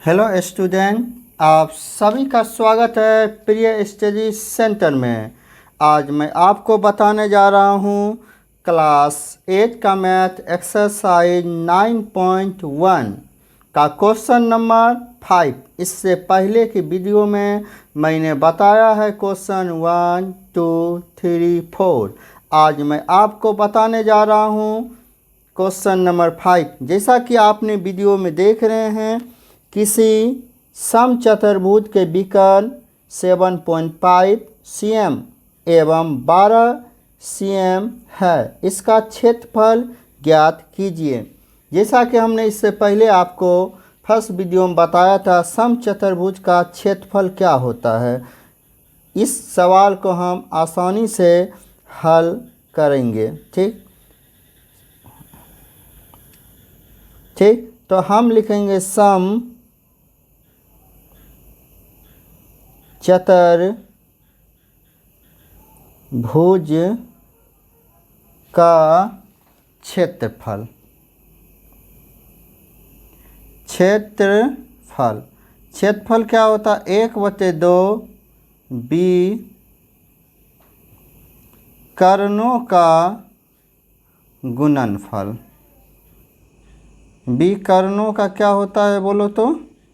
Hello student, आप सभी का स्वागत है प्रिय स्टडी सेंटर में। आज मैं आपको बताने जा रहा हूँ क्लास 8 का मैथ एक्सरसाइज 9.1 का क्वेश्चन नंबर 5। इससे पहले की वीडियो में मैंने बताया है क्वेश्चन 1, 2, 3, 4। आज मैं आपको बताने जा रहा हूँ क्वेश्चन नंबर 5। जैसा कि आपने वीडियो में देख रहे हैं, किसी समचतुर्भुज के विकर्ण 7.5 cm एवं 12 cm है। इसका क्षेत्रफल ज्ञात कीजिए। जैसा कि हमने इससे पहले आपको फर्स्ट वीडियो में बताया था, समचतुर्भुज का क्षेत्रफल क्या होता है। इस सवाल को हम आसानी से हल करेंगे। ठीक, तो हम लिखेंगे सम चतुर्भुज का क्षेत्रफल। क्षेत्रफल क्या होता है? 1/2 विकर्णों का गुणनफल। विकर्णों का क्या होता है बोलो तो?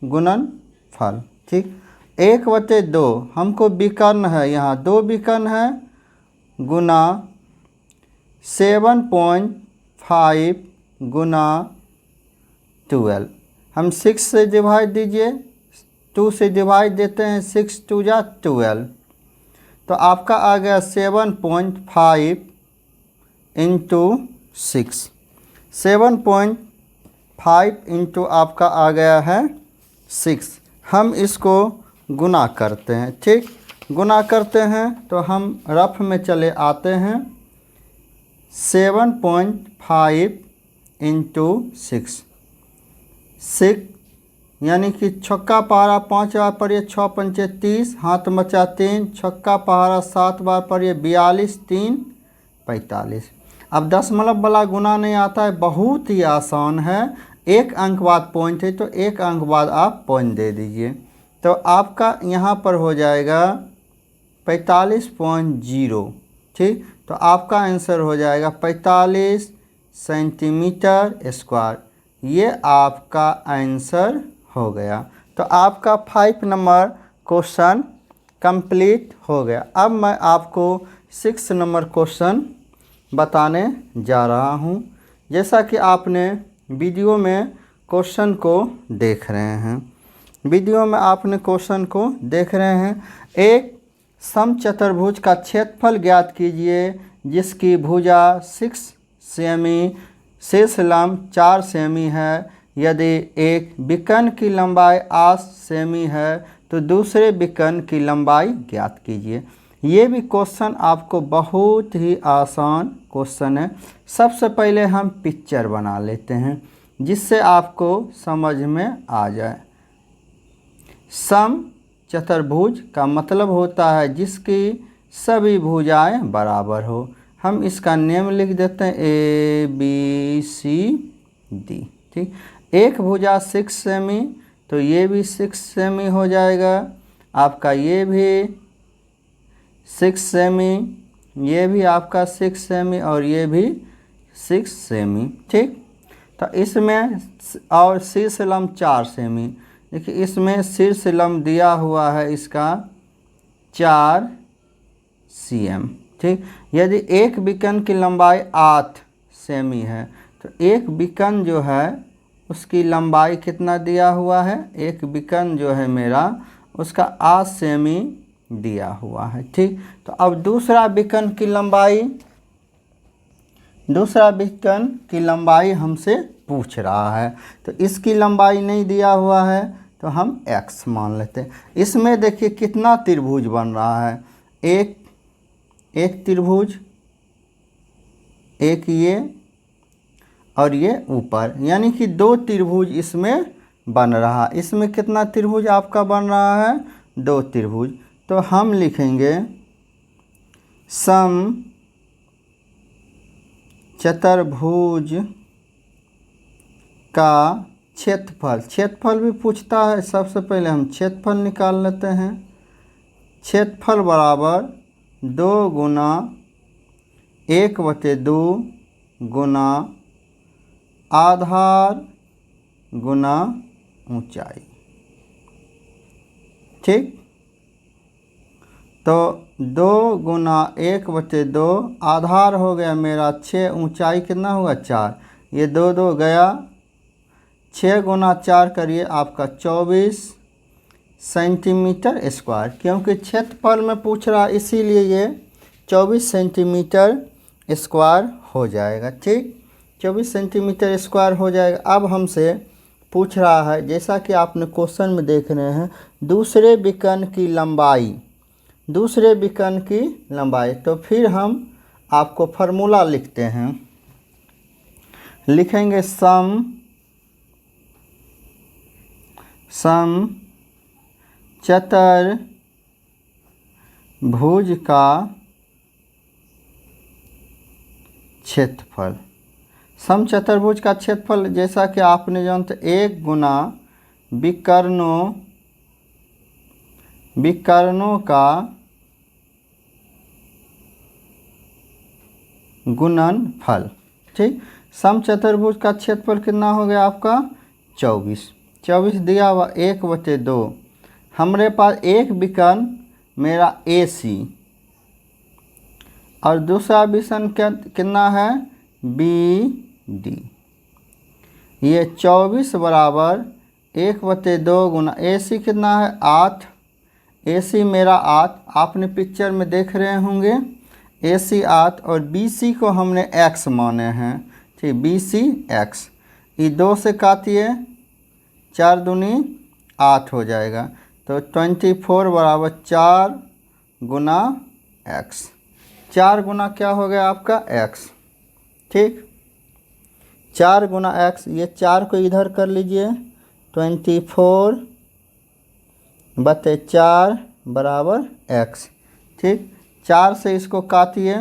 गुणनफल। ठीक, 1/2 हमको विकर्ण है, यहाँ 2 विकर्ण है, गुना 7.5 गुना 12। हम 6 से डिवाइड दीजिए, 2 से डिवाइड देते हैं, 6 2 जा 12। तो आपका आ गया 7.5 इंटू 6। 7.5 इंटू आपका आ गया है 6। हम इसको गुना करते हैं। ठीक, गुना करते हैं तो हम रफ में चले आते हैं। 7.5 इंटू 6 यानी कि छक्का पहाड़ा 5 बार पढ़िए, 6 पंचे 30, हाथ मचा 3, छक्का पहाड़ा 7 बार पढ़िए, 42, 3 45। अब दशमलव वाला गुना नहीं आता है, बहुत ही आसान है। एक अंक बाद पॉइंट है तो एक अंक बाद आप पॉइंट दे दीजिए, तो आपका यहाँ पर हो जाएगा 45.0। ठीक, तो आपका आंसर हो जाएगा 45 सेंटीमीटर स्क्वायर। ये आपका आंसर हो गया। तो आपका 5 नंबर क्वेश्चन कंप्लीट हो गया। अब मैं आपको 6 नंबर क्वेश्चन बताने जा रहा हूँ। जैसा कि आपने वीडियो में क्वेश्चन को देख रहे हैं, वीडियो में आपने क्वेश्चन को देख रहे हैं। एक समचतुर्भुज का क्षेत्रफल ज्ञात कीजिए जिसकी भुजा 6 सेमी, शीर्ष लंब 4 सेमी है। यदि एक विकर्ण की लंबाई 8 सेमी है तो दूसरे विकर्ण की लंबाई ज्ञात कीजिए। ये भी क्वेश्चन आपको बहुत ही आसान क्वेश्चन है। सबसे पहले हम पिक्चर बना लेते हैं जिससे आपको समझ में आ जाए। सम चतुर्भुज का मतलब होता है जिसकी सभी भुजाएं बराबर हो। हम इसका नेम लिख देते हैं ABCD। ठीक, एक भुजा 6 सेमी तो ये भी 6 सेमी हो जाएगा। आपका ये भी 6 सेमी, ये भी आपका 6 सेमी और ये भी 6 सेमी। ठीक, तो इसमें और शीर्ष लंब 4 सेमी। देखिए इसमें शीर्ष लंब दिया हुआ है इसका 4 cm। ठीक, यदि एक विकर्ण की लंबाई 8 सेमी है तो एक विकर्ण जो है उसकी लंबाई कितना दिया हुआ है? एक विकर्ण जो है मेरा उसका 8 सेमी दिया हुआ है। ठीक, तो अब दूसरा विकर्ण की लंबाई हमसे पूछ रहा है, तो इसकी लंबाई नहीं दिया हुआ है तो हम x मान लेते हैं। इसमें देखिए कितना त्रिभुज बन रहा है। एक त्रिभुज, एक ये और ये ऊपर, यानी कि 2 त्रिभुज इसमें बन रहा है। इसमें कितना त्रिभुज आपका बन रहा है? 2 त्रिभुज। तो हम लिखेंगे सम चतुर्भुज का क्षेत्रफल, क्षेत्रफल भी पूछता है। सबसे पहले हम क्षेत्रफल निकाल लेते हैं। क्षेत्रफल बराबर 2 गुना 1/2 गुना आधार गुना ऊंचाई। ठीक, तो 2 गुना 1/2 आधार हो गया मेरा 6, ऊंचाई कितना होगा 4, ये 2 2 गया, 6 गुना 4 करिए आपका 24 सेंटीमीटर स्क्वायर। क्योंकि क्षेत्रफल में पूछ रहा इसीलिए ये 24 सेंटीमीटर स्क्वायर हो जाएगा। ठीक, 24 सेंटीमीटर स्क्वायर हो जाएगा। अब हमसे पूछ रहा है, जैसा कि आपने क्वेश्चन में देख रहे हैं, दूसरे विकर्ण की लंबाई, दूसरे विकर्ण की लंबाई। तो फिर हम आपको फार्मूला लिखते हैं, लिखेंगे सम चतुर्भुज का क्षेत्रफल। सम चतुर्भुज का क्षेत्रफल जैसा कि आपने जानते 1 गुना विकर्णों का गुणनफल। ठीक, सम चतुर्भुज का क्षेत्रफल कितना हो गया आपका 24। 24 दिया हुआ 1/2। हमारे पास एक विकर्ण मेरा AC और दूसरा विकर्ण कितना है BD। ये 24 बराबर 1/2 गुना AC कितना है 8, AC मेरा 8 आपने पिक्चर में देख रहे होंगे, AC 8 और BC को हमने x माने हैं। ठीक, BC x, ये 2 से काटिए 4 दूनी 8 हो जाएगा। तो 24 बराबर 4 गुना x, 4 गुना क्या हो गया आपका x। ठीक, 4 गुना x, ये 4 को इधर कर लीजिए, 24/4 बराबर x। ठीक, 4 से इसको काटिए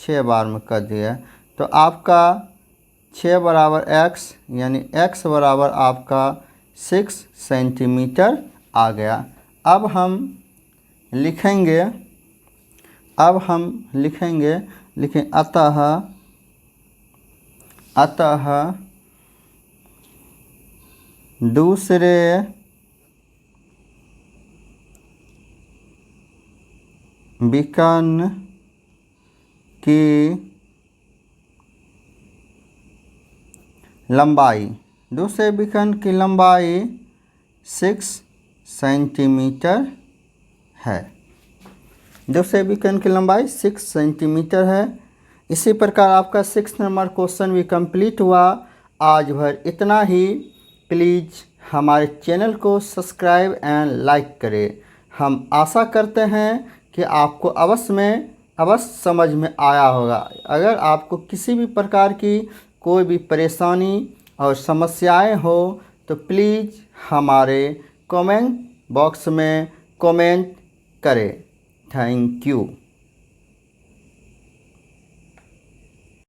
6 बार में कर दिया, तो आपका 6 बराबर x, यानी x बराबर आपका 6 सेंटीमीटर आ गया। अब हम लिखेंगे, लिखें अतः दूसरे विकर्ण की लंबाई, दूसरे विकर्ण की लंबाई 6 सेंटीमीटर है। दूसरे विकर्ण की लंबाई 6 सेंटीमीटर है। इसी प्रकार आपका 6 नंबर क्वेश्चन भी कंप्लीट हुआ। आज भर इतना ही। प्लीज़ हमारे चैनल को सब्सक्राइब एंड लाइक करें। हम आशा करते हैं कि आपको अवश्य समझ में आया होगा। अगर आपको किसी भी प्रकार की कोई भी परेशानी और समस्याएं हो तो प्लीज़ हमारे कमेंट बॉक्स में कमेंट करें। Thank you.